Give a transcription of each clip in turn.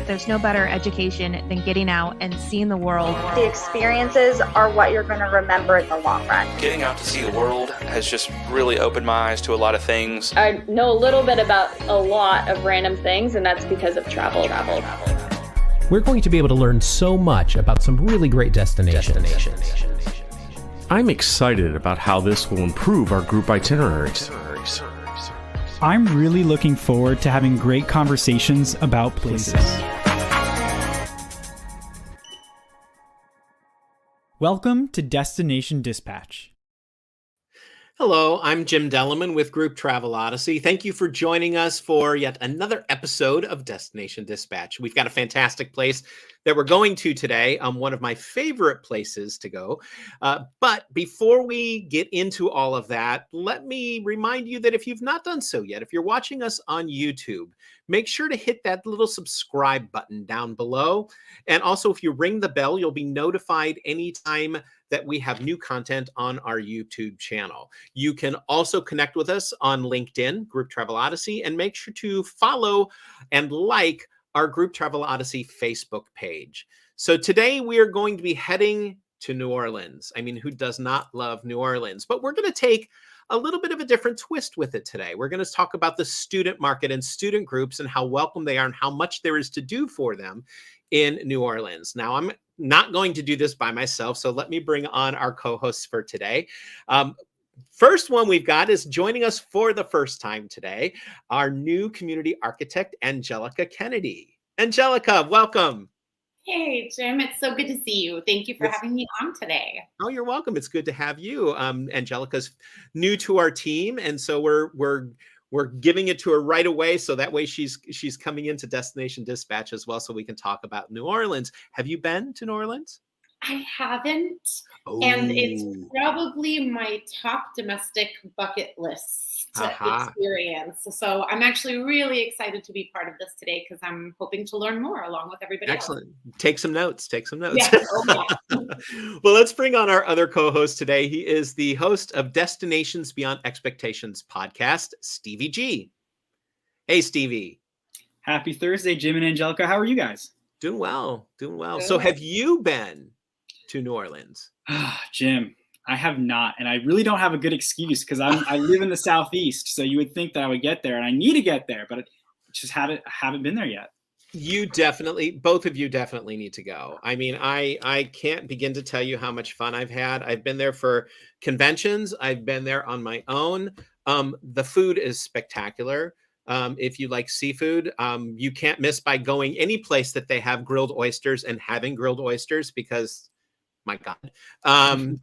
There's no better education than getting out and seeing the world. The experiences are what you're going to remember in the long run. Getting out to see the world has just really opened my eyes to a lot of things. I know a little bit about a lot of random things, and that's because of travel. We're going to be able to learn so much about some really great destinations. I'm excited about how this will improve our group itineraries. I'm really looking forward to having great conversations about places. Welcome to Destination Dispatch. Hello, I'm Jim Delleman with Group Travel Odyssey. Thank you for joining us for yet another episode of Destination Dispatch. We've got a fantastic place that we're going to today, one of my favorite places to go. But before we get into all of that, let me remind you that if you've not done so yet, if you're watching us on YouTube, make sure to hit that little subscribe button down below. And also, if you ring the bell, you'll be notified anytime that we have new content on our YouTube channel. You can also connect with us on LinkedIn, Group Travel Odyssey, and make sure to follow and like our Group Travel Odyssey Facebook page. So today we are going to be heading to New Orleans. I mean, who does not love New Orleans? But we're going to take a little bit of a different twist with it today. We're going to talk about the student market and student groups and how welcome they are and how much there is to do for them in New Orleans. Now, I'm not going to do this by myself, so let me bring on our co-hosts for today. First one we've got is joining us for the first time today, our new community architect, Angelica Kennedy. Angelica, welcome. Hey, Jim, it's so good to see you. Thank you for having me on today. Oh, you're welcome. It's good to have you. Angelica's new to our team, and so we're giving it to her right away, so that way she's coming into Destination Dispatch as well, so we can talk about New Orleans. Have you been to New Orleans? I haven't, and it's probably my top domestic bucket list experience. So I'm actually really excited to be part of this today because I'm hoping to learn more along with everybody Excellent. else. Take some notes. Yeah. Well, let's bring on our other co-host today. He is the host of Destinations Beyond Expectations podcast, Stevie G. Hey, Stevie. Happy Thursday, Jim and Angelica. How are you guys? Doing well. Good. So have you been to New Orleans? Jim, I have not, and I really don't have a good excuse because I live in the Southeast, so you would think that I would get there, and I need to get there, but I just haven't been there yet. Both of you definitely need to go. I mean, I can't begin to tell you how much fun I've had. I've been there for conventions. I've been there on my own. The food is spectacular. If you like seafood, you can't miss by going any place that they have grilled oysters and having grilled oysters because, my God.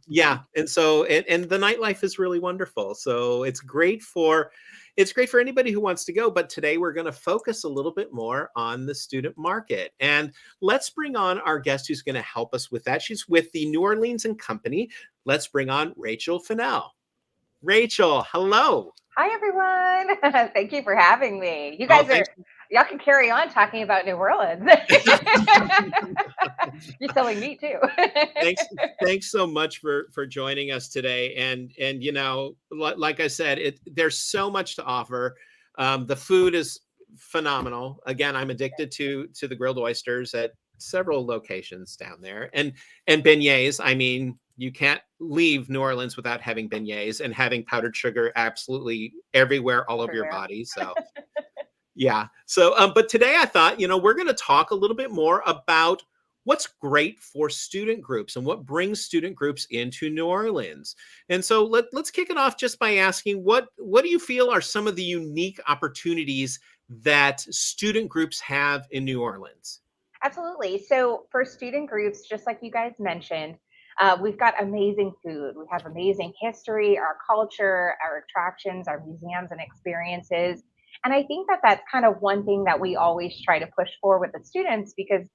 Yeah. And so, and the nightlife is really wonderful. So it's great for anybody who wants to go. But today we're going to focus a little bit more on the student market. And let's bring on our guest who's going to help us with that. She's with the New Orleans and Company. Let's bring on Rachel Funel. Rachel, hello. Hi, everyone. Thank you for having me. You guys y'all can carry on talking about New Orleans. You're selling me too. Thanks so much for joining us today. And you know, like I said, there's so much to offer. The food is phenomenal. Again, I'm addicted to the grilled oysters at several locations down there, and beignets. I mean, you can't leave New Orleans without having beignets and having powdered sugar absolutely everywhere, all over your body. So, yeah. So, but today I thought, we're going to talk a little bit more about what's great for student groups and what brings student groups into New Orleans. And so let's kick it off just by asking, what do you feel are some of the unique opportunities that student groups have in New Orleans? Absolutely. So for student groups, just like you guys mentioned, we've got amazing food. We have amazing history, our culture, our attractions, our museums and experiences. And I think that that's kind of one thing that we always try to push for with the students because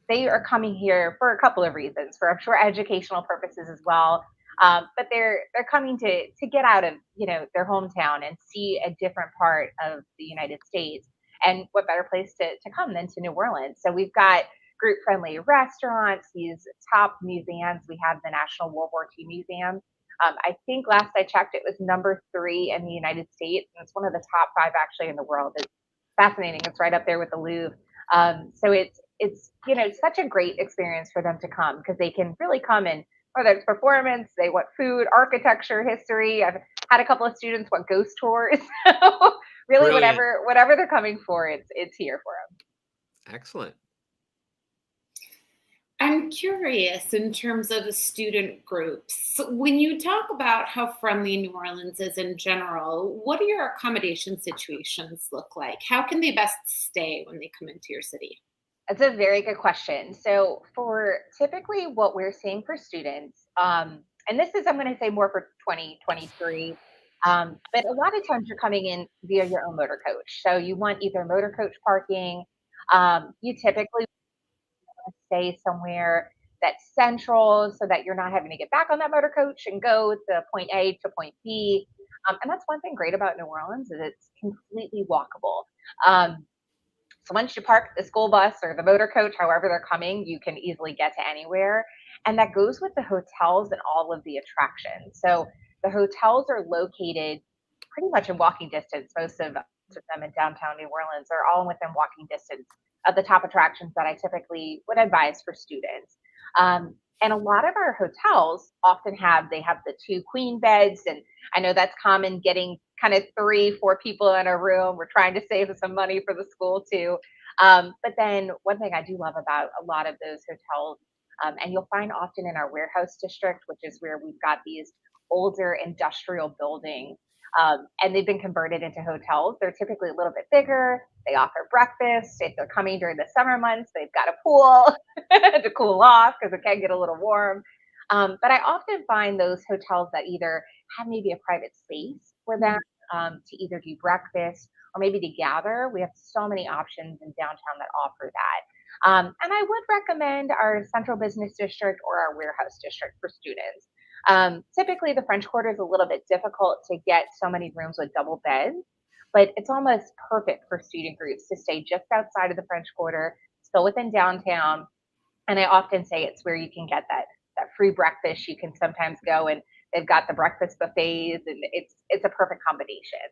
they are coming here for a couple of reasons, for educational purposes as well. But they're coming to get out of their hometown and see a different part of the United States. And what better place to come than to New Orleans? So we've got group-friendly restaurants, these top museums. We have the National World War II Museum. I think last I checked, it was number 3 in the United States, and it's one of the top 5 actually in the world. It's fascinating. It's right up there with the Louvre. So it's it's such a great experience for them to come because they can really come and whether it's performance, they want food, architecture, history. I've had a couple of students want ghost tours. So really, Brilliant. whatever they're coming for, it's here for them. Excellent. I'm curious in terms of the student groups. When you talk about how friendly New Orleans is in general, what do your accommodation situations look like? How can they best stay when they come into your city? That's a very good question. So for typically what we're seeing for students, and this is I'm going to say more for 2023, but a lot of times you're coming in via your own motor coach. So you want either motor coach parking. You typically stay somewhere that's central so that you're not having to get back on that motor coach and go to point A to point B. And that's one thing great about New Orleans is it's completely walkable. Um, so once you park the school bus or the motor coach, however they're coming, you can easily get to anywhere. And that goes with the hotels and all of the attractions. So the hotels are located pretty much in walking distance. Most of them in downtown New Orleans are all within walking distance of the top attractions that I typically would advise for students. And a lot of our hotels often they have the 2 queen beds, and I know that's common getting kind of 3, 4 people in a room. We're trying to save some money for the school too. But then one thing I do love about a lot of those hotels, and you'll find often in our warehouse district, which is where we've got these older industrial buildings, and they've been converted into hotels. They're typically a little bit bigger. They offer breakfast. If they're coming during the summer months, they've got a pool to cool off because it can get a little warm. But I often find those hotels that either have maybe a private space for them to either do breakfast or maybe to gather. We have so many options in downtown that offer that. And I would recommend our central business district or our warehouse district for students. Typically, the French Quarter is a little bit difficult to get so many rooms with double beds, but it's almost perfect for student groups to stay just outside of the French Quarter, still within downtown. And I often say it's where you can get that free breakfast. You can sometimes go and they've got the breakfast buffets, and it's a perfect combination.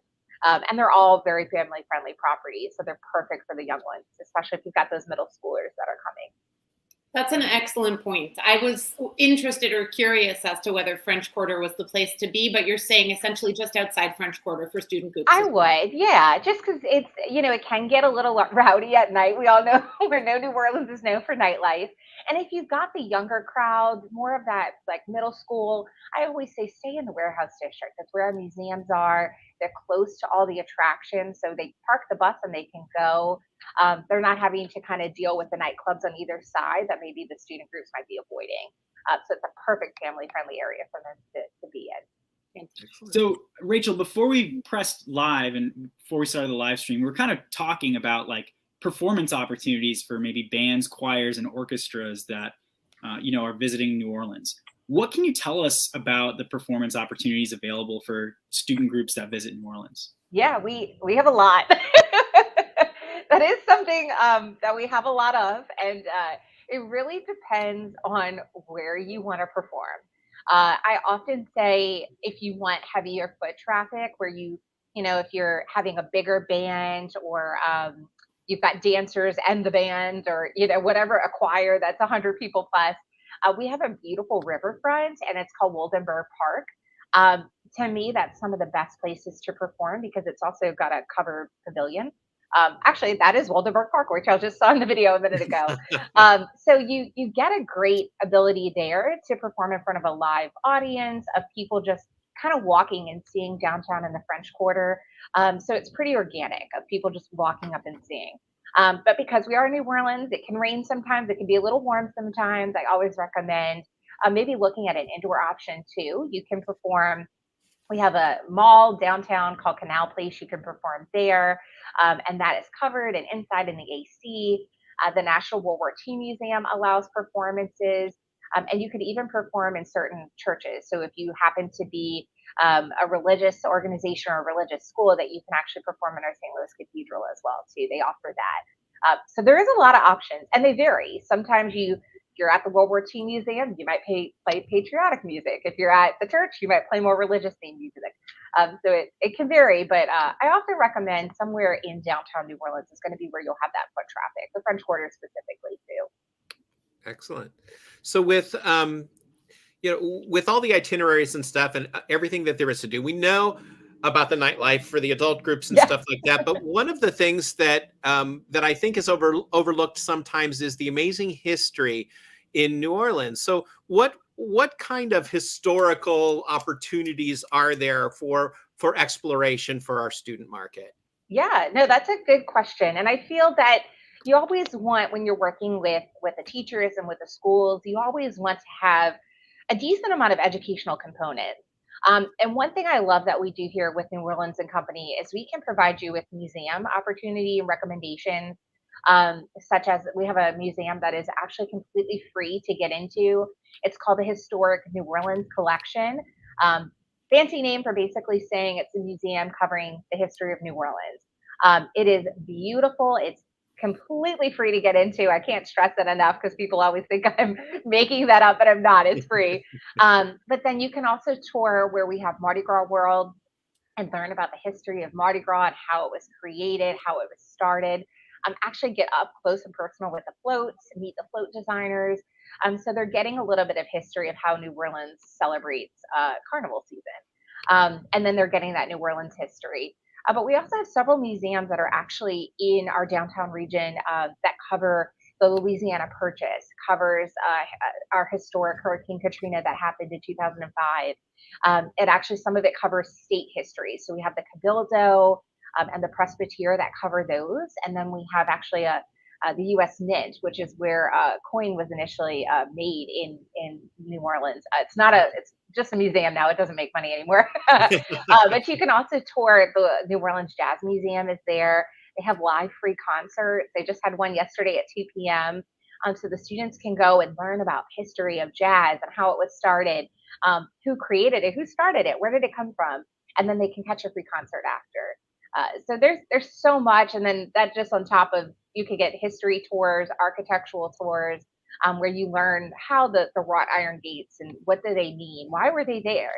And they're all very family friendly properties, so they're perfect for the young ones, especially if you've got those middle schoolers that are coming. That's an excellent point. I was interested or curious as to whether French Quarter was the place to be, but you're saying essentially just outside French Quarter for student groups. I would, yeah, just because it can get a little rowdy at night. We all know New Orleans is known for nightlife. And if you've got the younger crowd, more of that like middle school, I always say stay in the warehouse district. That's where our museums are. They're close to all the attractions. So they park the bus and they can go. They're not having to kind of deal with the nightclubs on either side that maybe the student groups might be avoiding. So it's a perfect family-friendly area for them to be in. So, Rachel, before we pressed live and before we started the live stream, we were kind of talking about like performance opportunities for maybe bands, choirs, and orchestras that are visiting New Orleans. What can you tell us about the performance opportunities available for student groups that visit New Orleans? Yeah, we have a lot. That is something that we have a lot of, and it really depends on where you want to perform. I often say if you want heavier foot traffic, where if you're having a bigger band or you've got dancers and the band or, whatever, a choir that's 100 people plus, we have a beautiful riverfront and it's called Wildenberg Park. To me, that's some of the best places to perform because it's also got a covered pavilion. Actually, that is Wildenberg Park, which I just saw in the video a minute ago. So you get a great ability there to perform in front of a live audience of people just kind of walking and seeing downtown in the French Quarter. So it's pretty organic of people just walking up and seeing. But because we are in New Orleans, it can rain sometimes. It can be a little warm sometimes. I always recommend maybe looking at an indoor option too. You can perform. We have a mall downtown called Canal Place. You can perform there, and that is covered and inside in the AC. The National World War II Museum allows performances, and you could even perform in certain churches. So if you happen to be a religious organization or a religious school, that you can actually perform in our St. Louis Cathedral as well too. They offer that. So there is a lot of options, and they vary. Sometimes you're at the World War II Museum, you might play patriotic music. If you're at the church, you might play more religious themed music. So it can vary, but I often recommend somewhere in downtown New Orleans is going to be where you'll have that foot traffic, the French Quarter specifically too. Excellent. So with with all the itineraries and stuff and everything that there is to do, we know about the nightlife for the adult groups and stuff like that. But one of the things that that I think is overlooked sometimes is the amazing history in New Orleans. So what kind of historical opportunities are there for exploration for our student market? Yeah, no, that's a good question. And I feel that you always want, when you're working with the teachers and with the schools, you always want to have a decent amount of educational components. And one thing I love that we do here with New Orleans and Company is we can provide you with museum opportunity and recommendations, such as we have a museum that is actually completely free to get into. It's called the Historic New Orleans Collection. Fancy name for basically saying it's a museum covering the history of New Orleans. It is beautiful. It's completely free to get into. I can't stress it enough because people always think I'm making that up, but I'm not. It's free. But then you can also tour where we have Mardi Gras World and learn about the history of Mardi Gras and how it was created, how it was started. Actually get up close and personal with the floats, meet the float designers. So they're getting a little bit of history of how New Orleans celebrates carnival season. And then they're getting that New Orleans history. But we also have several museums that are actually in our downtown region that cover the Louisiana Purchase, covers our historic Hurricane Katrina that happened in 2005. It actually, some of it covers state history. So we have the Cabildo and the Presbyteer that cover those. And then we have actually the U.S. Mint, which is where coin was initially made in New Orleans. It's just a museum now. It doesn't make money anymore. But you can also tour the New Orleans Jazz Museum is there. They have live free concerts. They just had one yesterday at 2 p.m. So the students can go and learn about history of jazz and how it was started, who created it, who started it, where did it come from, and then they can catch a free concert after. So there's so much, and then that just on top of you could get history tours, architectural tours, where you learn how the wrought iron gates and what do they mean, why were they there.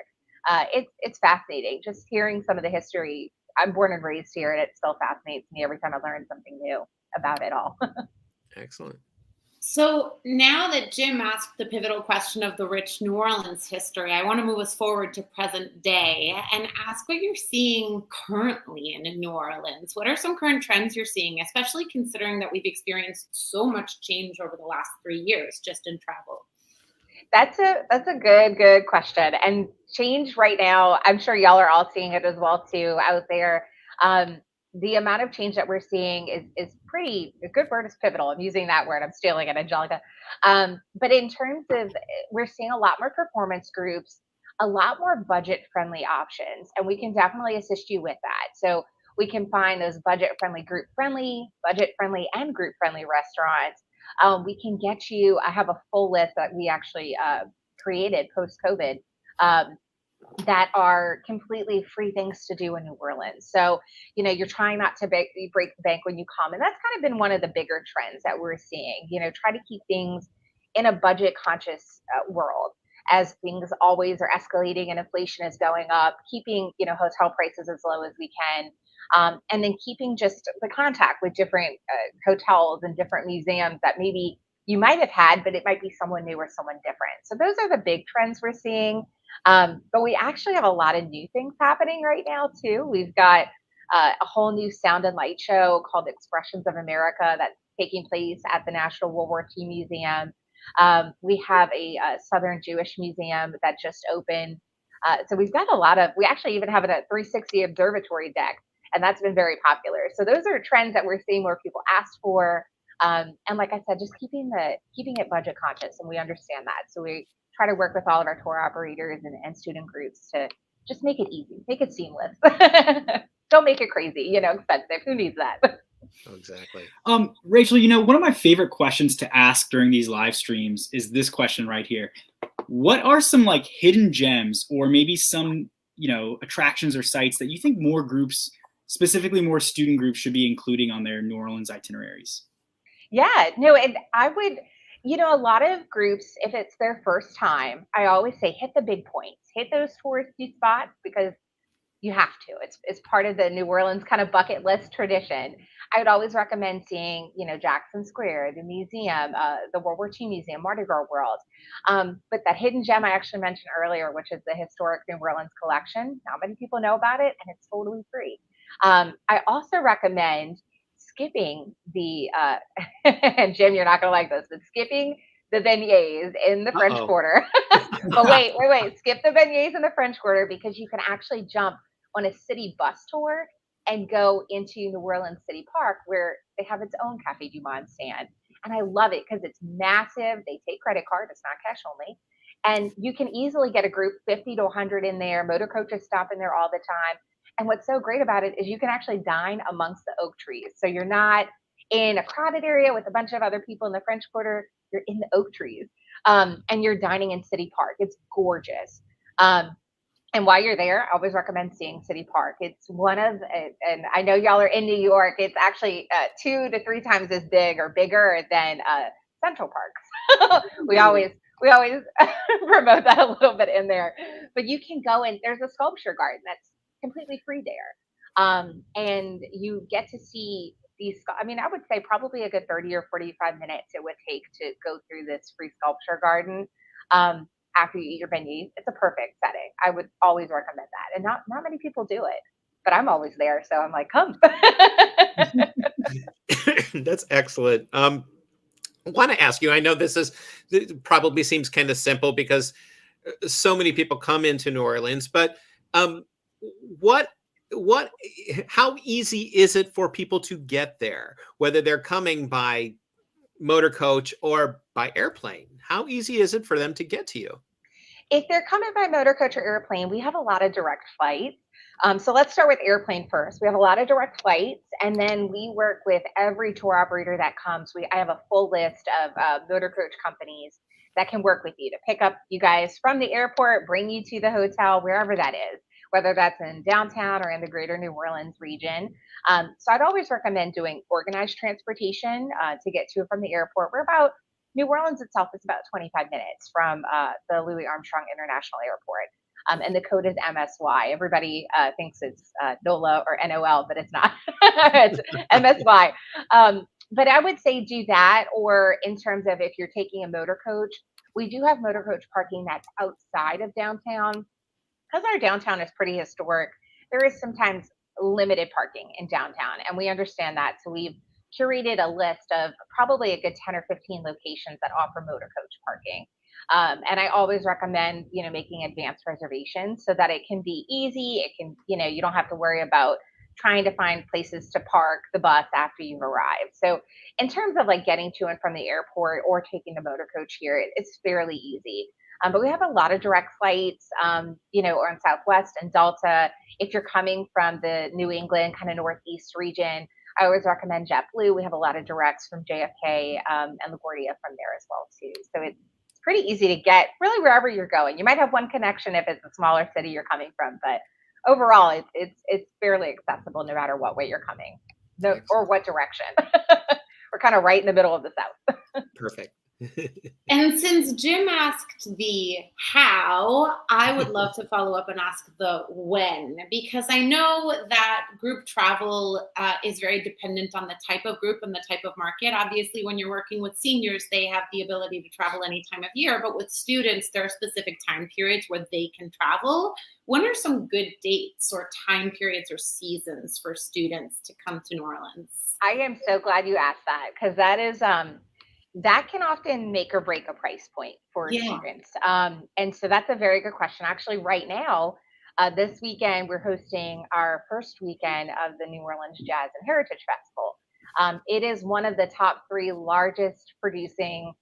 It's fascinating just hearing some of the history. I'm born and raised here, and it still fascinates me every time I learn something new about it all. Excellent. So now that Jim asked the pivotal question of the rich New Orleans history, I want to move us forward to present day and ask what you're seeing currently in New Orleans. What are some current trends you're seeing, especially considering that we've experienced so much change over the last 3 years just in travel? That's a good question. And change right now, I'm sure y'all are all seeing it as well too out there. The amount of change that we're seeing is pretty, a good word is pivotal. I'm using that word. I'm stealing it, Angelica. But in terms of, we're seeing a lot more performance groups, a lot more budget-friendly options, and we can definitely assist you with that. So we can find those budget-friendly, group-friendly, budget-friendly, and group-friendly restaurants. We can get you, I have a full list that we actually created post-COVID that are completely free things to do in New Orleans. So, you're trying not to break the bank when you come. And that's kind of been one of the bigger trends that we're seeing, try to keep things in a budget conscious world as things always are escalating and inflation is going up, keeping, hotel prices as low as we can. And then keeping just the contact with different hotels and different museums that maybe you might have had, but it might be someone new or someone different. So those are the big trends we're seeing. But we actually have a lot of new things happening right now too. We've got a whole new sound and light show called Expressions of America that's taking place at the National World War II Museum. We have a Southern Jewish Museum that just opened. So we've got we actually even have a 360 observatory deck, and that's been very popular. So those are trends that we're seeing where people ask for. And like I said, just keeping it budget conscious, and we understand that. So we try to work with all of our tour operators and student groups to just make it easy, make it seamless. Don't make it crazy, expensive. Who needs that? Oh, exactly. Rachel, one of my favorite questions to ask during these live streams is this question right here. What are some hidden gems or maybe some, attractions or sites that you think more groups, specifically more student groups, should be including on their New Orleans itineraries? Yeah, no, and I would, a lot of groups, if it's their first time, I always say hit the big points, hit those touristy spots, because You have to. It's part of the New Orleans kind of bucket list tradition. I would always recommend seeing, Jackson Square, the museum, the World War II Museum, Mardi Gras World. But that hidden gem I actually mentioned earlier, which is the historic New Orleans collection. Not many people know about it, and it's totally free. I also recommend skipping the, and Jim, you're not going to like this, but skipping the beignets in the French Quarter. But wait, skip the beignets in the French Quarter, because you can actually jump on a city bus tour and go into New Orleans City Park, where they have its own Cafe du Monde stand. And I love it because it's massive. They take credit card. It's not cash only. And you can easily get a group 50 to 100 in there. Motor coaches stop in there all the time. And what's so great about it is you can actually dine amongst the oak trees. So you're not in a crowded area with a bunch of other people in the French Quarter. You're in the oak trees, and you're dining in City Park. It's gorgeous. And while you're there, I always recommend seeing City Park. It's one of, and I know y'all are in New York, it's actually 2 to 3 times as big or bigger than Central Park. we always promote that a little bit in there. But you can go in, there's a sculpture garden that's completely free there. And you get to see these, I mean, I would say probably a good 30 or 45 minutes it would take to go through this free sculpture garden. After you eat your beignets, it's a perfect setting. I would always recommend that. And not many people do it, but I'm always there. So I'm like, come. That's excellent. I want to ask you, I know this probably seems kind of simple because so many people come into New Orleans, but how easy is it for people to get there, whether they're coming by motor coach or by airplane? How easy is it for them to get to you? If they're coming by motor coach or airplane, we have a lot of direct flights. So let's start with airplane first. We have a lot of direct flights, and then we work with every tour operator that comes. I have a full list of motor coach companies that can work with you to pick up you guys from the airport, bring you to the hotel, wherever that is, whether that's in downtown or in the greater New Orleans region. So I'd always recommend doing organized transportation to get to and from the airport. New Orleans itself is about 25 minutes from the Louis Armstrong International Airport. And the code is MSY. Everybody thinks it's NOLA or NOL, but it's not. It's MSY. But I would say do that, or in terms of if you're taking a motor coach, we do have motor coach parking that's outside of downtown. Because our downtown is pretty historic, there is sometimes limited parking in downtown, and we understand that. So we've curated a list of probably a good 10 or 15 locations that offer motor coach parking. And I always recommend, making advanced reservations so that it can be easy. It can, you don't have to worry about trying to find places to park the bus after you've arrived. So in terms of like getting to and from the airport or taking the motor coach here, it's fairly easy. But we have a lot of direct flights, or on Southwest and Delta. If you're coming from the New England kind of Northeast region, I always recommend JetBlue. We have a lot of directs from JFK and LaGuardia from there as well too. So it's pretty easy to get really wherever you're going. You might have one connection if it's a smaller city you're coming from, but overall it's fairly accessible no matter what way you're coming, or what direction. We're kind of right in the middle of the South. Perfect. And since Jim asked the how, I would love to follow up and ask the when, because I know that group travel is very dependent on the type of group and the type of market. Obviously, when you're working with seniors, they have the ability to travel any time of year, but with students, there are specific time periods where they can travel. When are some good dates or time periods or seasons for students to come to New Orleans? I am so glad you asked that, because that is that can often make or break a price point for students. And so that's a very good question. Actually, right now, this weekend, we're hosting our first weekend of the New Orleans Jazz and Heritage Festival. It is one of the top 3 largest producing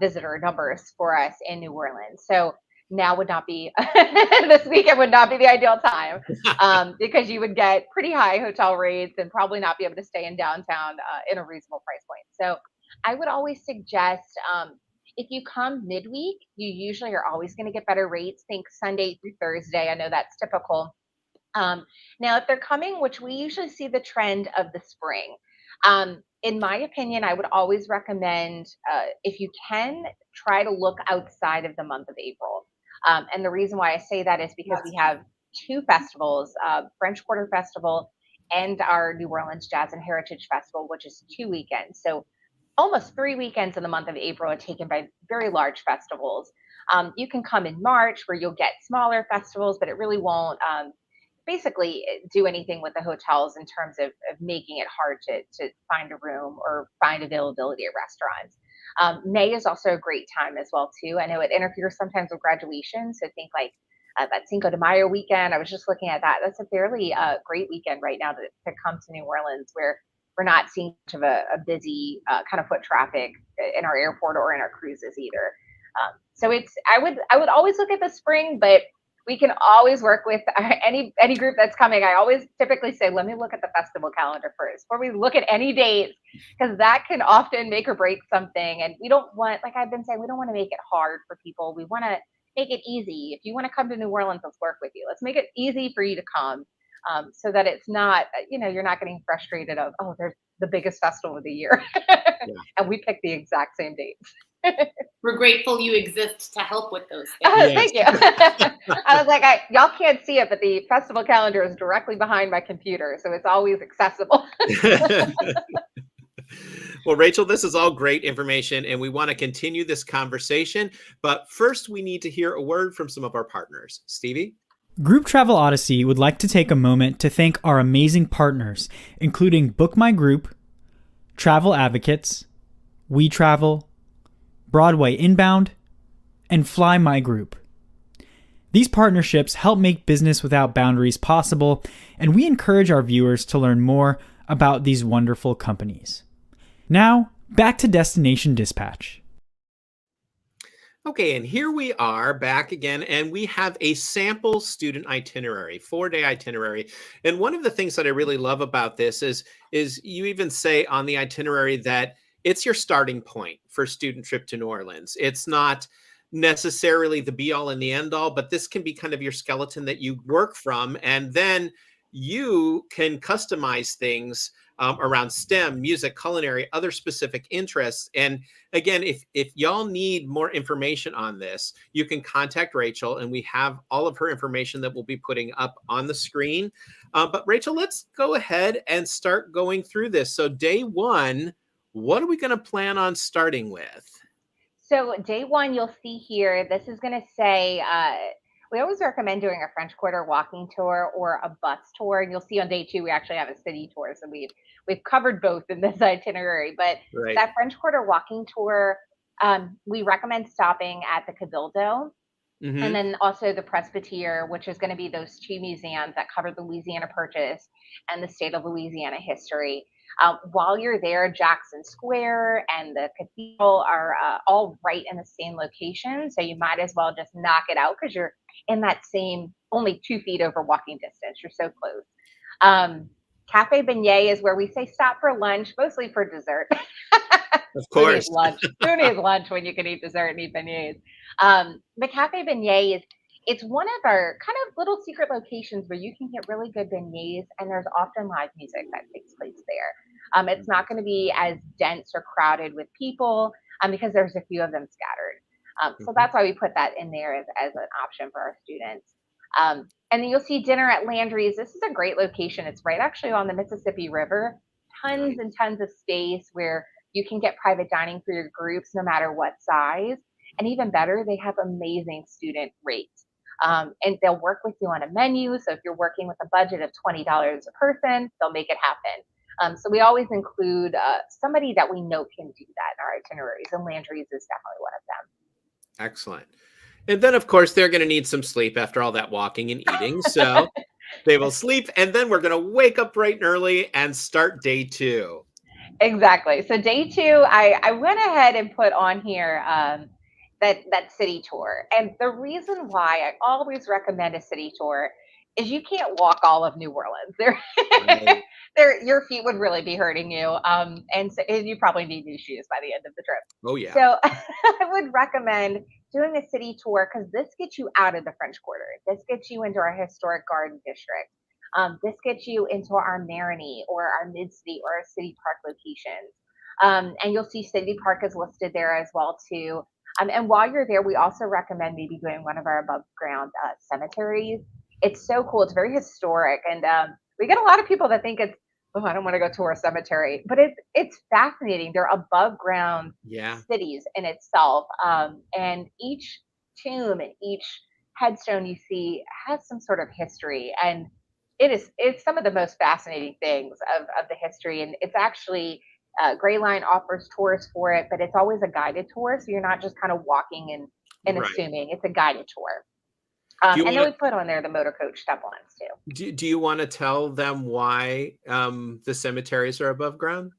visitor numbers for us in New Orleans. So now would not be, this weekend would not be the ideal time because you would get pretty high hotel rates and probably not be able to stay in downtown in a reasonable price point. So I would always suggest if you come midweek, you usually are always going to get better rates. Think Sunday through Thursday. I know that's typical. Now, if they're coming, which we usually see the trend of the spring, in my opinion, I would always recommend, if you can, try to look outside of the month of April. And the reason why I say that is because we have two festivals, French Quarter Festival and our New Orleans Jazz and Heritage Festival, which is 2 weekends. So almost 3 weekends in the month of April are taken by very large festivals. You can come in March where you'll get smaller festivals, but it really won't basically do anything with the hotels in terms of making it hard to find a room or find availability at restaurants. May is also a great time as well too. I know it interferes sometimes with graduation, so think like that Cinco de Mayo weekend. I was just looking at that. That's a fairly great weekend right now to come to New Orleans, where we're not seeing much of a busy kind of foot traffic in our airport or in our cruises either. So it's I would always look at the spring, but we can always work with any group that's coming. I always typically say, let me look at the festival calendar first before we look at any dates, because that can often make or break something. And we don't want, like I've been saying, we don't want to make it hard for people. We want to make it easy. If you want to come to New Orleans, let's work with you. Let's make it easy for you to come, so that it's not, you're not getting frustrated of, oh, there's the biggest festival of the year. And we picked the exact same dates. We're grateful you exist to help with those things. Oh, thank you. I was like, y'all can't see it, but the festival calendar is directly behind my computer, so it's always accessible. Well, Rachel, this is all great information, and we want to continue this conversation. But first, we need to hear a word from some of our partners. Stevie? Group Travel Odyssey would like to take a moment to thank our amazing partners, including Book My Group, Travel Advocates, We Travel, Broadway Inbound, and Fly My Group. These partnerships help make business without boundaries possible, and we encourage our viewers to learn more about these wonderful companies. Now, back to Destination Dispatch. Okay, and here we are back again, and we have a sample student itinerary, 4-day itinerary. And one of the things that I really love about this is you even say on the itinerary that it's your starting point for student trip to New Orleans. It's not necessarily the be all and the end all, but this can be kind of your skeleton that you work from, and then you can customize things around STEM, music, culinary, other specific interests. And again, if y'all need more information on this, you can contact Rachel, and we have all of her information that we'll be putting up on the screen. But Rachel, let's go ahead and start going through this. So day one, what are we going to plan on starting with? So day one, you'll see here, this is going to say, we always recommend doing a French Quarter walking tour or a bus tour. And you'll see on day two, we actually have a city tour. So we've covered both in this itinerary. But Right. That French Quarter walking tour, we recommend stopping at the Cabildo. Mhm. And then also the Presbytere, which is going to be those two museums that cover the Louisiana Purchase and the state of Louisiana history. While you're there, Jackson Square and the Cathedral are all right in the same location. So you might as well just knock it out because you're in that same, only 2 feet over walking distance. You're so close. Cafe Beignet is where we say stop for lunch, mostly for dessert. Of course. Who needs lunch when you can eat dessert and eat beignets? The Cafe Beignet it's one of our kind of little secret locations where you can get really good beignets, and there's often live music that takes place there. It's not going to be as dense or crowded with people because there's a few of them scattered. So that's why we put that in there as an option for our students. And then you'll see dinner at Landry's. This is a great location. It's right actually on the Mississippi River. Tons and tons of space where you can get private dining for your groups no matter what size. And even better, they have amazing student rates. And they'll work with you on a menu. So if you're working with a budget of $20 a person, they'll make it happen. So we always include somebody that we know can do that in our itineraries, and Landry's is definitely one of them. Excellent. And then, of course, they're going to need some sleep after all that walking and eating. So they will sleep, and then we're going to wake up bright and early and start day two. Exactly. So day two, I went ahead and put on here that city tour. And the reason why I always recommend a city tour is you can't walk all of New Orleans. Right. Your feet would really be hurting you. And you probably need new shoes by the end of the trip. Oh, yeah. So I would recommend doing a city tour because this gets you out of the French Quarter. This gets you into our historic garden district. This gets you into our Marigny or our Mid-City or our City Park locations. And you'll see City Park is listed there as well, too. And while you're there, we also recommend maybe doing one of our above ground cemeteries. It's so cool. It's very historic, and we get a lot of people that think it's, oh, I don't want to go tour a cemetery, but it's fascinating. They're above ground cities in itself, and each tomb and each headstone you see has some sort of history, and it's some of the most fascinating things of the history. And it's actually Gray Line offers tours for it, but it's always a guided tour, so you're not just kind of walking and assuming. It's a guided tour. And then we put on there the motor coach step lines too. Do you want to tell them why the cemeteries are above ground?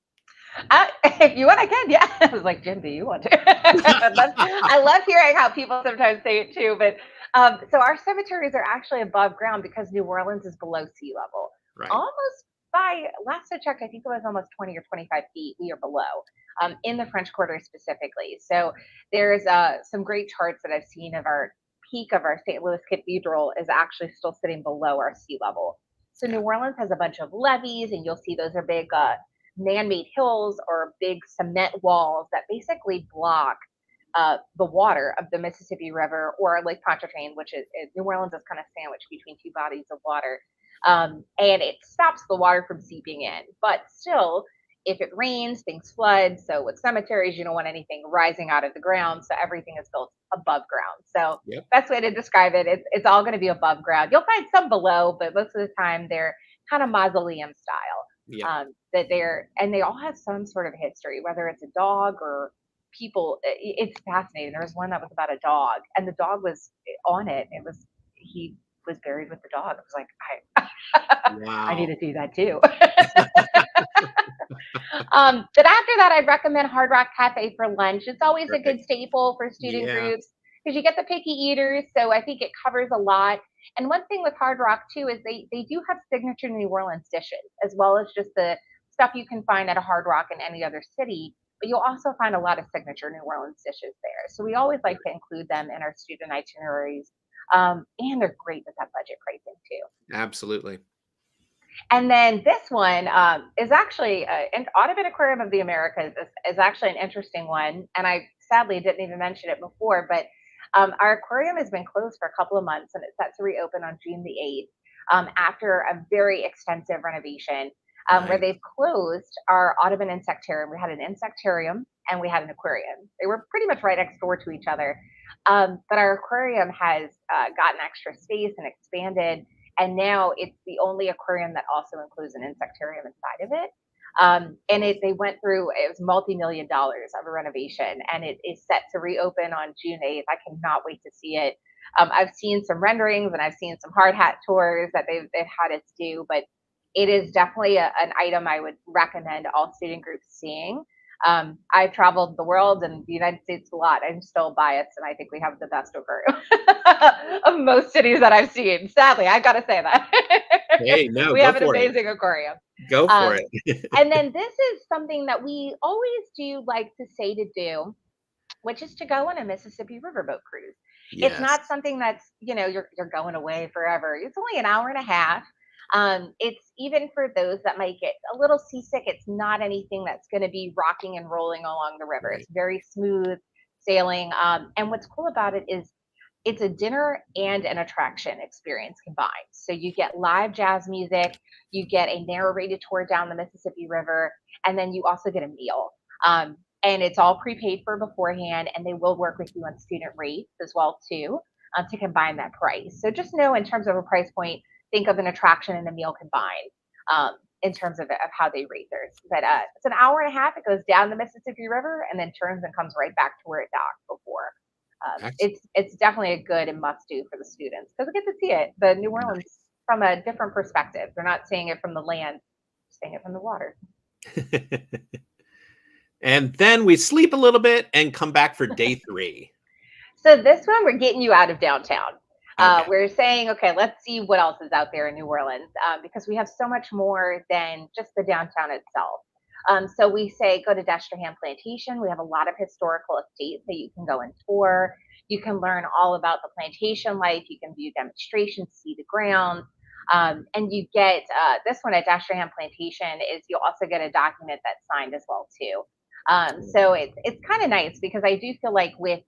If you want, I can. Yeah, I was like, Jim, do you want to? I love hearing how people sometimes say it too. But so our cemeteries are actually above ground because New Orleans is below sea level. Right. Almost by last I checked, I think it was almost 20 or 25 feet. We are below in the French Quarter specifically. So there's some great charts that I've seen of our peak of our St. Louis Cathedral is actually still sitting below our sea level. So New Orleans has a bunch of levees, and you'll see those are big man-made hills or big cement walls that basically block the water of the Mississippi River or Lake Pontchartrain, which is New Orleans is kind of sandwiched between two bodies of water, and it stops the water from seeping in. But still, if it rains, things flood. So with cemeteries, you don't want anything rising out of the ground. So everything is built above ground. So best way to describe it, it's all going to be above ground. You'll find some below, but most of the time they're kind of mausoleum style. And they all have some sort of history, whether it's a dog or people. It's fascinating. There was one that was about a dog, and the dog was on it. He was buried with the dog. I was like, I need to do that too. But after that, I'd recommend Hard Rock Cafe for lunch. It's always a good staple for student groups because you get the picky eaters. So I think it covers a lot. And one thing with Hard Rock too is they do have signature New Orleans dishes, as well as just the stuff you can find at a Hard Rock in any other city. But you'll also find a lot of signature New Orleans dishes there. So we always like to include them in our student itineraries. And they're great with that budget pricing too. Absolutely. And then this one is actually an Audubon Aquarium of the Americas is actually an interesting one. And I sadly didn't even mention it before, but our aquarium has been closed for a couple of months, and it's set to reopen on June the 8th after a very extensive renovation where they've closed our Audubon Insectarium. We had an insectarium and we had an aquarium. They were pretty much right next door to each other. But our aquarium has gotten extra space and expanded. And now it's the only aquarium that also includes an insectarium inside of it. And they went through, it was multi-million dollars of a renovation, and it is set to reopen on June 8th. I cannot wait to see it. I've seen some renderings and I've seen some hard hat tours that they've had us do, but it is definitely an item I would recommend all student groups seeing. I've traveled the world and the United States a lot. I'm still biased, and I think we have the best aquarium of most cities that I've seen. Sadly, I've got to say that. Hey, no, we have an amazing aquarium. Go for it. And then this is something that we always do like to say to do, which is to go on a Mississippi riverboat cruise. Yes. It's not something that's, you're going away forever. It's only an hour and a half. It's even for those that might get a little seasick, it's not anything that's going to be rocking and rolling along the river. Right. It's very smooth sailing. And what's cool about it is it's a dinner and an attraction experience combined. So you get live jazz music, you get a narrated tour down the Mississippi River, and then you also get a meal. And it's all prepaid for beforehand, and they will work with you on student rates as well too, to combine that price. So just know in terms of a price point, think of an attraction and a meal combined in terms of how they rate theirs. But it's an hour and a half. It goes down the Mississippi River and then turns and comes right back to where it docked before. It's definitely a good and must do for the students because we get to see it, the New Orleans from a different perspective. They're not seeing it from the land, seeing it from the water. And then we sleep a little bit and come back for day 3. So this one, we're getting you out of downtown. Okay. We're saying, okay, let's see what else is out there in New Orleans because we have so much more than just the downtown itself. So we say go to Destrehan Plantation. We have a lot of historical estates that you can go and tour. You can learn all about the plantation life. You can view demonstrations, see the grounds. And you get this one at Destrehan Plantation is you'll also get a document that's signed as well too. So it's kind of nice because I do feel like with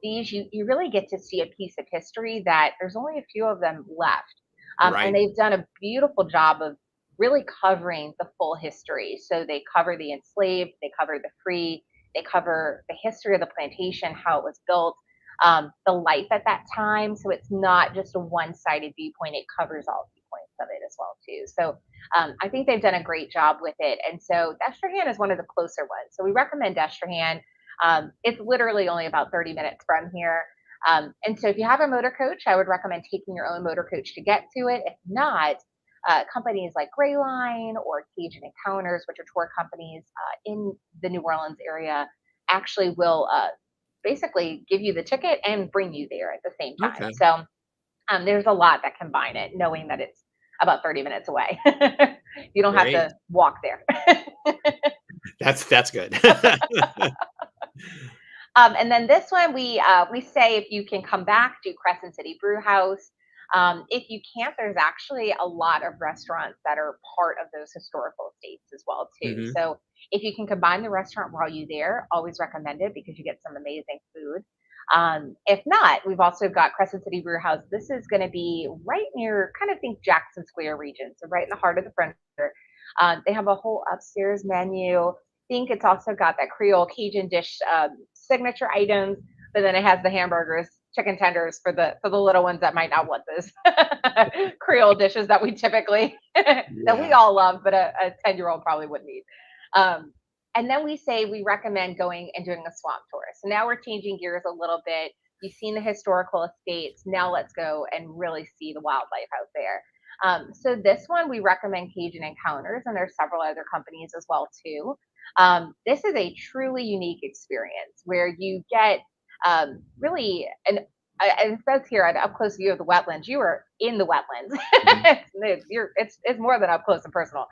these, you really get to see a piece of history that there's only a few of them left. And they've done a beautiful job of really covering the full history. So they cover the enslaved, they cover the free, they cover the history of the plantation, how it was built, the life at that time. So it's not just a one-sided viewpoint; it covers all viewpoints of it as well too. So I think they've done a great job with it. And so Destrehan is one of the closer ones. So we recommend Destrehan. It's literally only about 30 minutes from here. And so if you have a motor coach, I would recommend taking your own motor coach to get to it. If not, companies like Gray Line or Cajun Encounters, which are tour companies in the New Orleans area, actually will basically give you the ticket and bring you there at the same time. Okay. So there's a lot that combine it, knowing that it's about 30 minutes away. You don't Great. have to walk there. That's good. And then this one, we say if you can come back, do Crescent City Brew House. If you can't, there's actually a lot of restaurants that are part of those historical estates as well too. Mhm. So if you can combine the restaurant while you're there, always recommend it because you get some amazing food. If not, we've also got Crescent City Brew House. This is going to be right near, kind of think Jackson Square region, so right in the heart of the Frontier. They have a whole upstairs menu. Think it's also got that Creole Cajun dish signature items, but then it has the hamburgers, chicken tenders for the little ones that might not want those Creole dishes that we typically that we all love, but a 10-year-old probably wouldn't eat. And then we say we recommend going and doing a swamp tour. So now we're changing gears a little bit. You've seen the historical estates. Now let's go and really see the wildlife out there. So this one we recommend Cajun Encounters, and there's several other companies as well too. This is a truly unique experience where you get really it says here an up close view of the wetlands. You are in the wetlands. It's more than up close and personal.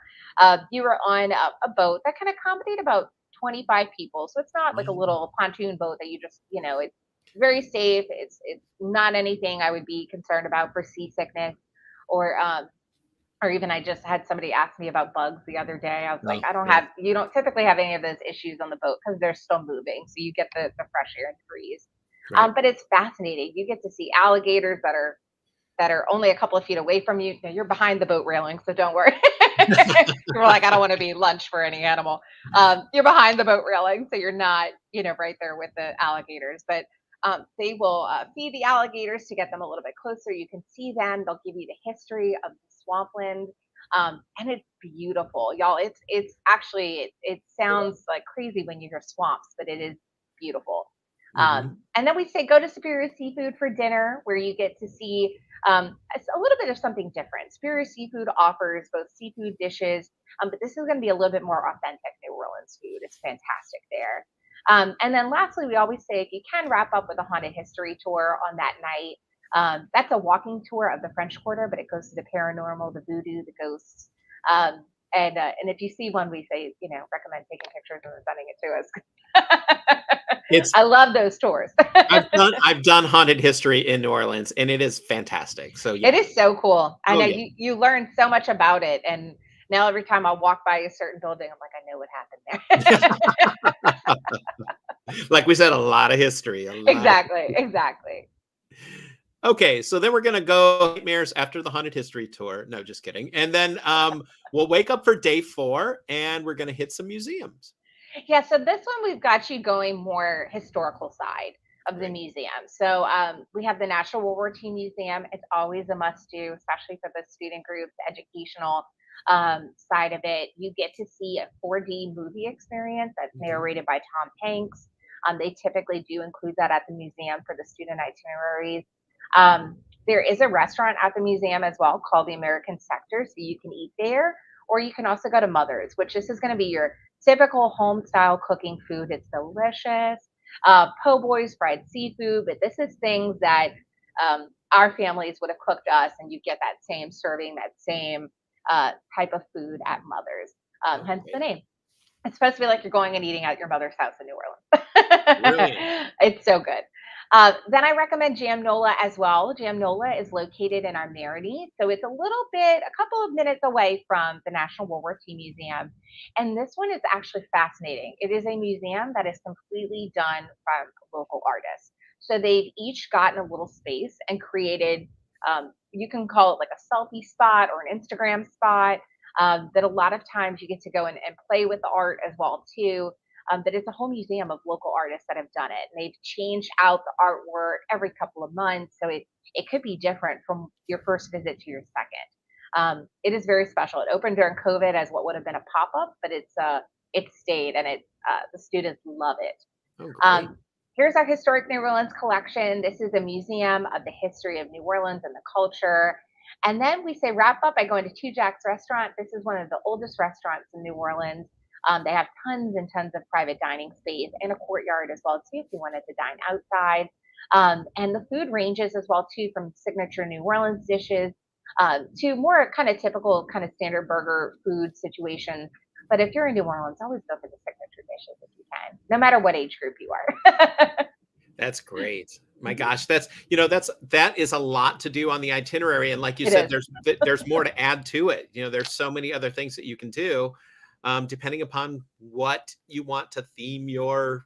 You are on a boat that can accommodate about 25 people, so it's not like a little pontoon boat that you just it's very safe. It's not anything I would be concerned about for seasickness or even I just had somebody ask me about bugs the other day. I was like, you don't typically have any of those issues on the boat because they're still moving. So you get the fresh air and the breeze. Right. But it's fascinating. You get to see alligators that are only a couple of feet away from you. Now, you're behind the boat railing, so don't worry. You're like, I don't want to be lunch for any animal. You're behind the boat railing, so you're not, right there with the alligators. But they will feed the alligators to get them a little bit closer. You can see them. They'll give you the history of the swampland, and it's beautiful, y'all. It's actually it sounds like crazy when you hear swamps, but it is beautiful. And then we say go to Superior Seafood for dinner, where you get to see a little bit of something different. Superior Seafood offers both seafood dishes, but this is going to be a little bit more authentic New Orleans food. It's fantastic there. And then lastly, we always say if you can wrap up with a haunted history tour on that night. That's a walking tour of the French Quarter, but it goes to the paranormal, the voodoo, the ghosts. And if you see one, we say, recommend taking pictures and sending it to us. I love those tours. I've done haunted history in New Orleans, and it is fantastic. So yeah. It is so cool. I know you learn so much about it, and now every time I walk by a certain building, I'm like, I know what happened there. Like we said, a lot of history. Exactly. Okay, so then we're going to go nightmares after the haunted history tour. No, just kidding. And then we'll wake up for day 4, and we're going to hit some museums. Yeah, so this one we've got you going more historical side of the museum. So we have the National World War II Museum. It's always a must-do, especially for the student group, the educational side of it. You get to see a 4D movie experience that's narrated by Tom Hanks. They typically do include that at the museum for the student itineraries. There is a restaurant at the museum as well called the American Sector, so you can eat there, or you can also go to Mother's, which this is going to be your typical home style cooking food. It's delicious. Po' boys, fried seafood, but this is things that our families would have cooked us, and you get that same serving, that same type of food at Mother's. Hence the name. It's supposed to be like you're going and eating at your mother's house in New Orleans. Brilliant. It's so good. Then I recommend Jam Nola as well. Jam Nola is located in our Marigny, so it's a couple of minutes away from the National World War II Museum. And this one is actually fascinating. It is a museum that is completely done from local artists. So they've each gotten a little space and created you can call it like a selfie spot or an Instagram spot. That a lot of times you get to go and play with the art as well too. But it's a whole museum of local artists that have done it. And they've changed out the artwork every couple of months, so it could be different from your first visit to your second. It is very special. It opened during COVID as what would have been a pop up, but it stayed, and the students love it. Oh, here's our historic New Orleans collection. This is a museum of the history of New Orleans and the culture. And then we say wrap up by going to Two Jack's Restaurant. This is one of the oldest restaurants in New Orleans. They have tons and tons of private dining space and a courtyard as well too if you wanted to dine outside. And the food ranges as well too, from signature New Orleans dishes to more kind of typical kind of standard burger food situations. But if you're in New Orleans, always go for the signature dishes if you can, no matter what age group you are. That's great. My gosh, that is a lot to do on the itinerary. And like you said, there's more to add to it. There's so many other things that you can do, depending upon what you want to theme your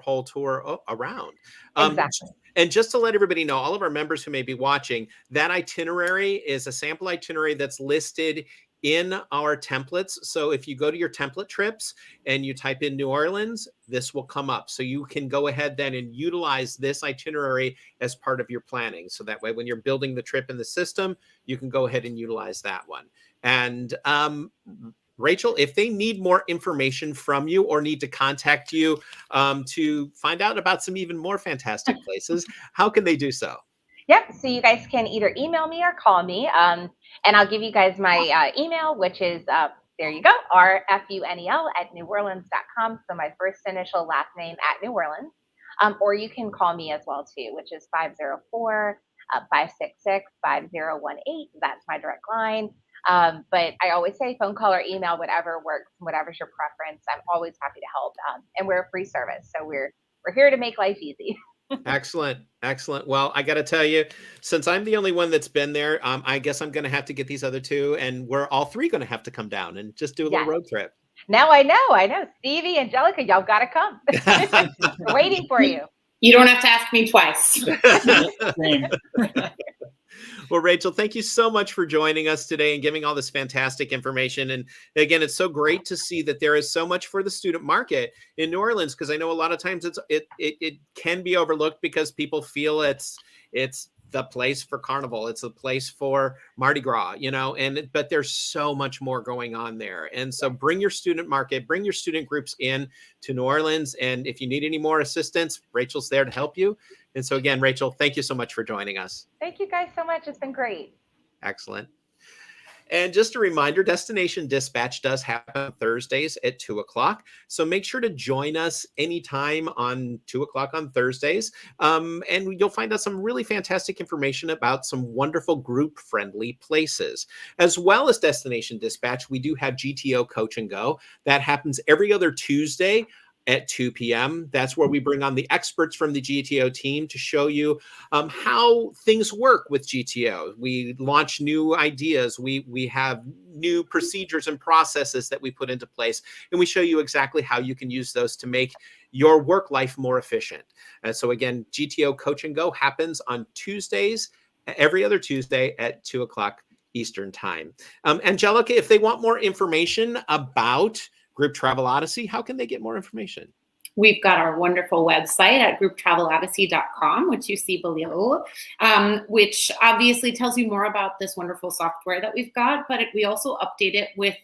whole tour around. Exactly. And just to let everybody know, all of our members who may be watching, that itinerary is a sample itinerary that's listed in our templates. So if you go to your template trips and you type in New Orleans, this will come up. So you can go ahead then and utilize this itinerary as part of your planning. So that way, when you're building the trip in the system, you can go ahead and utilize that one. And Rachel, if they need more information from you or need to contact you to find out about some even more fantastic places, how can they do so? Yep. So you guys can either email me or call me. And I'll give you guys my email, which is, there you go, rfunel@neworleans.com. So my first initial last name @New Orleans. Or you can call me as well too, which is 504-566-5018. That's my direct line. But I always say phone call or email, whatever works, whatever's your preference. I'm always happy to help. And we're a free service. So we're here to make life easy. Excellent. Well, I got to tell you, since I'm the only one that's been there, I guess I'm going to have to get these other two, and we're all three going to have to come down and just do a little road trip. Now I know. Stevie, Angelica, y'all got to come. We're waiting for you. You don't have to ask me twice. Well, Rachel, thank you so much for joining us today and giving all this fantastic information. And again, it's so great to see that there is so much for the student market in New Orleans, because I know a lot of times it can be overlooked because people feel it's the place for Carnival. It's a place for Mardi Gras, but there's so much more going on there. And so bring your student market, bring your student groups in to New Orleans. And if you need any more assistance, Rachel's there to help you. And so again, Rachel, thank you so much for joining us. Thank you guys so much. It's been great. Excellent. And just a reminder, Destination Dispatch does happen Thursdays at 2:00. So make sure to join us anytime on 2:00 on Thursdays. And you'll find out some really fantastic information about some wonderful group-friendly places. As well as Destination Dispatch, we do have GTO Coach and Go. That happens every other Tuesday at 2 p.m. That's where we bring on the experts from the GTO team to show you how things work with GTO. We launch new ideas. We have new procedures and processes that we put into place, and we show you exactly how you can use those to make your work life more efficient. And so again, GTO Coach and Go happens on Tuesdays, every other Tuesday at 2:00 Eastern time. Angelica, if they want more information about Group Travel Odyssey, how can they get more information? We've got our wonderful website at grouptraveledyssey.com, which you see below, which obviously tells you more about this wonderful software that we've got, but we also update it with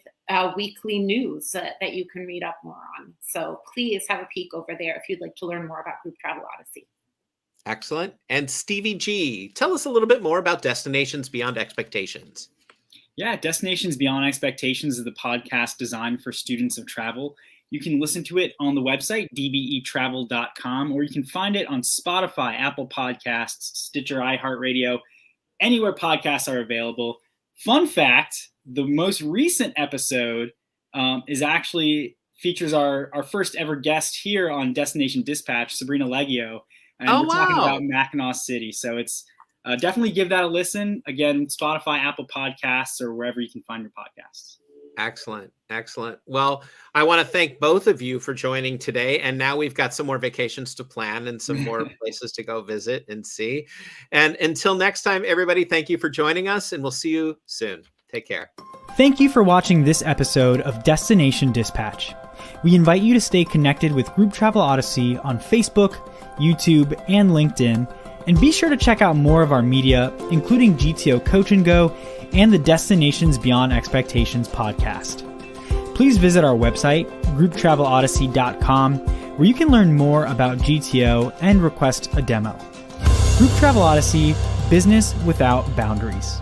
weekly news that you can read up more on. So please have a peek over there if you'd like to learn more about Group Travel Odyssey. Excellent. And Stevie G, tell us a little bit more about Destinations Beyond Expectations. Yeah, Destinations Beyond Expectations is the podcast designed for students of travel. You can listen to it on the website, dbetravel.com, or you can find it on Spotify, Apple Podcasts, Stitcher, iHeartRadio, anywhere podcasts are available. Fun fact, the most recent episode is actually features our first ever guest here on Destination Dispatch, Sabrina Leggio. And we're talking about Mackinac City. So it's definitely give that a listen. Again, Spotify, Apple Podcasts, or wherever you can find your podcasts. Excellent. Excellent. Well, I want to thank both of you for joining today. And now we've got some more vacations to plan and some more places to go visit and see. And until next time, everybody, thank you for joining us, and we'll see you soon. Take care. Thank you for watching this episode of Destination Dispatch. We invite you to stay connected with Group Travel Odyssey on Facebook, YouTube, and LinkedIn, and be sure to check out more of our media, including GTO Coach and Go and the Destinations Beyond Expectations podcast. Please visit our website, grouptravelodyssey.com, where you can learn more about GTO and request a demo. Group Travel Odyssey, business without boundaries.